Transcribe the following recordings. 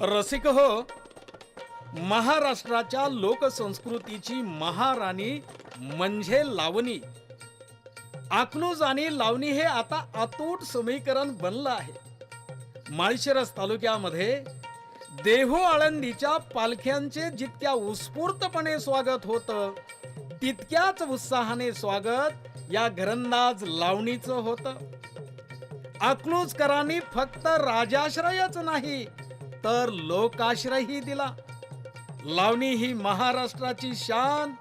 रसिक हो, महाराष्ट्राच्या लोकसंस्कृतीची महाराणी म्हणजे लावणी. अकलूज आणि लावणी हे आता अतूट समीकरण बनलं आहे. माळशिरस तालुक्यामध्ये देहू आळंदीच्या पालख्यांचे जितक्या उत्स्फूर्तपणे स्वागत होतं, तितक्याच उत्साहाने स्वागत या घरंदाज लावणीचं होतं. अकलूजकरांनी फक्त राजाश्रयच नाही तर लोकाश्रयही दिला. लावणी ही महाराष्ट्राची शान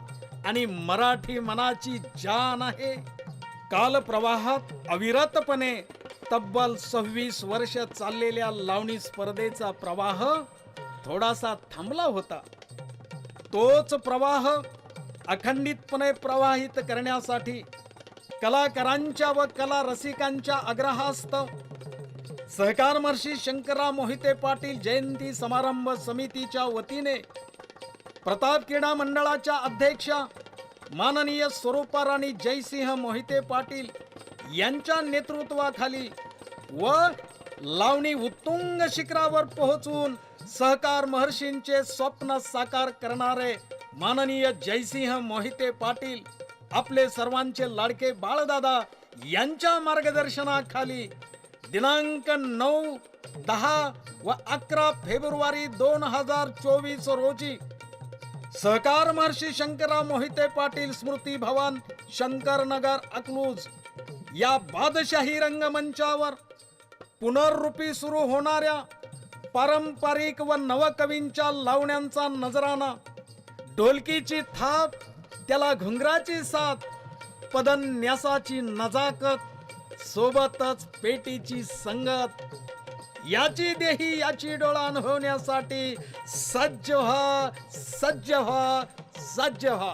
आणि मराठी मनाची जान आहे. कालप्रवाहात अविरतपणे तब्बल 26 वर्ष चाललेल्या लावणी स्पर्धेचा प्रवाह थोडासा थांबला होता. तोच प्रवाह अखंडितपणे प्रवाहित करण्यासाठी कलाकारांच्या व कला रसिकांच्या आग्रहास्तव सहकार महर्षी शंकरराव मोहिते पाटील जयंती समारंभ समितीच्या वतीने प्रताप क्रीडा मंडळाच्या अध्यक्षा माननीय स्वरूपाराणी जयसिंह मोहिते पाटील यांच्या नेतृत्वाखाली व लावणी उत्तुंग शिखरावर पोहोचून सहकार महर्षींचे स्वप्न साकार करणारे माननीय जयसिंह मोहिते पाटील आपले सर्वांचे लाडके बाळदादा यांच्या मार्गदर्शनाखाली दिनांक 9, 10 व 11 फेब्रुवारी 2024 रोजी सहकार महर्षी शंकरराव मोहिते पाटील स्मृती भवन, शंकरनगर, अकलूज या बादशाही रंगमंचावर पुनर्रूपी सुरू होणाऱ्या पारंपरिक व नवकवींच्या लावण्यांचा नजराणा, ढोलकीची थाप, त्याला घुंगराची साथ, पदन्यासाची नजाकत, सोबतच पेटीची संगत, याची देही याची डोळाण होण्यासाठी सज्ज व्हा, सज्ज व्हा, सज्ज व्हा.